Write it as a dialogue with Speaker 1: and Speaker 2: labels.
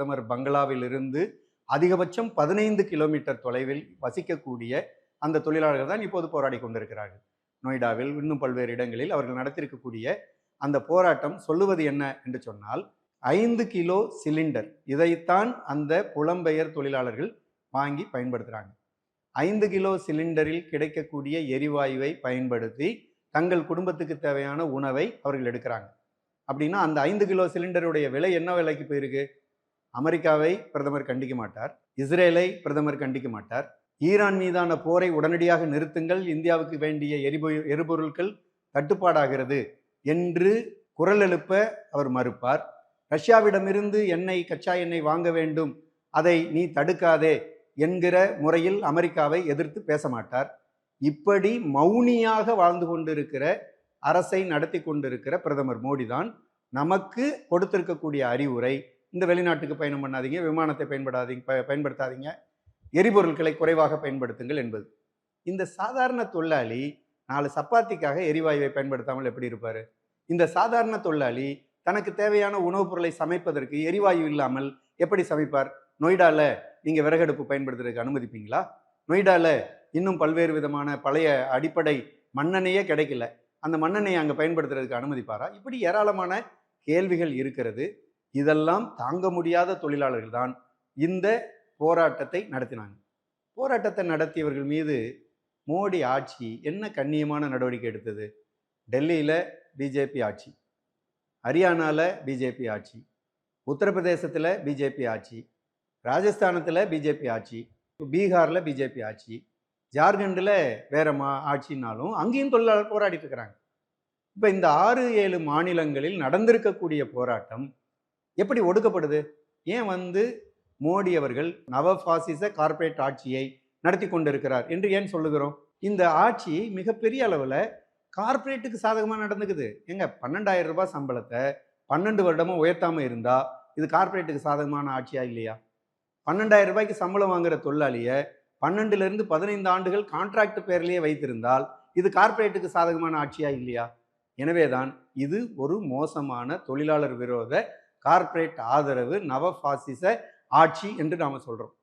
Speaker 1: பிரதமர் பங்களாவில் இருந்து அதிகபட்சம் 15 கிலோமீட்டர் தொலைவில் வசிக்கக்கூடிய அந்த தொழிலாளர்கள் தான் இப்போது போராடி கொண்டிருக்கிறார்கள். நொய்டாவில் இன்னும் பல்வேறு இடங்களில் அவர்கள் நடத்தியிருக்கக்கூடிய அந்த போராட்டம் சொல்லுவது என்ன என்று சொன்னால், 5 கிலோ சிலிண்டர் இதைத்தான் அந்த புலம்பெயர் தொழிலாளர்கள் வாங்கி பயன்படுத்துகிறாங்க. 5 கிலோ சிலிண்டரில் கிடைக்கக்கூடிய எரிவாயுவை பயன்படுத்தி தங்கள் குடும்பத்துக்கு தேவையான உணவை அவர்கள் எடுக்கிறாங்க. அப்படின்னா அந்த 5 கிலோ சிலிண்டருடைய விலை என்ன விலைக்கு போயிருக்கு? அமெரிக்காவை பிரதமர் கண்டிக்க மாட்டார், இஸ்ரேலை பிரதமர் கண்டிக்க மாட்டார், ஈரான் மீதான போரை உடனடியாக நிறுத்துங்கள், இந்தியாவுக்கு வேண்டிய எரிபொருட்கள் தட்டுப்பாடாகிறது என்று குரல் எழுப்ப அவர் மறுப்பார். ரஷ்யாவிடமிருந்து கச்சா எண்ணெய் வாங்க வேண்டும், அதை நீ தடுக்காதே என்கிற முறையில் அமெரிக்காவை எதிர்த்து பேச மாட்டார். இப்படி மௌனியாக வாழ்ந்து கொண்டிருக்கிற அரசை நடத்தி கொண்டிருக்கிற பிரதமர் மோடி தான் நமக்கு கொடுத்திருக்கக்கூடிய அறிவுரை, இந்த வெளிநாட்டுக்கு பயணம் பண்ணாதீங்க, விமானத்தை பயன்படுத்தாதீங்க, எரிபொருட்களை குறைவாக பயன்படுத்துங்கள் என்பது. இந்த சாதாரண தொழிலாளி 4 சப்பாத்திக்காக எரிவாயுவை பயன்படுத்தாமல் எப்படி இருப்பார்? இந்த சாதாரண தொழிலாளி தனக்கு தேவையான உணவுப் பொருளை சமைப்பதற்கு எரிவாயு இல்லாமல் எப்படி சமைப்பார்? நொய்டாவில் நீங்கள் விறகடுப்பு பயன்படுத்துறதுக்கு அனுமதிப்பீங்களா? நொய்டாவில் இன்னும் பல்வேறு விதமான பழைய அடிப்படை மண்ணெண்ணெயே கிடைக்கல, அந்த மண்ணெண்ணெயை அங்கே பயன்படுத்துறதுக்கு அனுமதிப்பாரா? இப்படி ஏராளமான கேள்விகள் இருக்கிறது. இதெல்லாம் தாங்க முடியாத தொழிலாளர்கள் தான் இந்த போராட்டத்தை நடத்தினாங்க. போராட்டத்தை நடத்தியவர்கள் மீது மோடி ஆட்சி என்ன கண்ணியமான நடவடிக்கை எடுத்தது? டெல்லியில் பிஜேபி ஆட்சி, ஹரியானாவில் பிஜேபி ஆட்சி, உத்தரப்பிரதேசத்தில் பிஜேபி ஆட்சி, ராஜஸ்தானத்தில் பிஜேபி ஆட்சி, பீகாரில் பிஜேபி ஆட்சி, ஜார்க்கண்டில் வேற ஆட்சினாலும் அங்கேயும் தொழிலாளர் போராடிட்டு இருக்கிறாங்க. இப்போ இந்த 6-7 மாநிலங்களில் நடந்திருக்கக்கூடிய போராட்டம் எப்படி ஒடுக்கப்படுது? ஏன் மோடி அவர்கள் நவபாசிச கார்ப்பரேட் ஆட்சியை நடத்தி கொண்டிருக்கிறார் என்று ஏன் சொல்லுகிறோம்? இந்த ஆட்சி மிகப்பெரிய அளவில் கார்ப்பரேட்டுக்கு சாதகமாக நடந்துக்குது. எங்க 12,000 ரூபாய் சம்பளத்தை 12 வருடமும் உயர்த்தாமல் இருந்தால் இது கார்ப்பரேட்டுக்கு சாதகமான ஆட்சியா இல்லையா? 12,000 ரூபாய்க்கு சம்பளம் வாங்குற தொழிலாளியை 12லிருந்து 15 ஆண்டுகள் கான்ட்ராக்ட் பேர்லேயே வைத்திருந்தால் இது கார்ப்பரேட்டுக்கு சாதகமான ஆட்சியா இல்லையா? எனவேதான் இது ஒரு மோசமான தொழிலாளர் விரோத கார்ப்பரேட் ஆதரவு நவபாசிச ஆட்சி என்று நாம சொல்றோம்.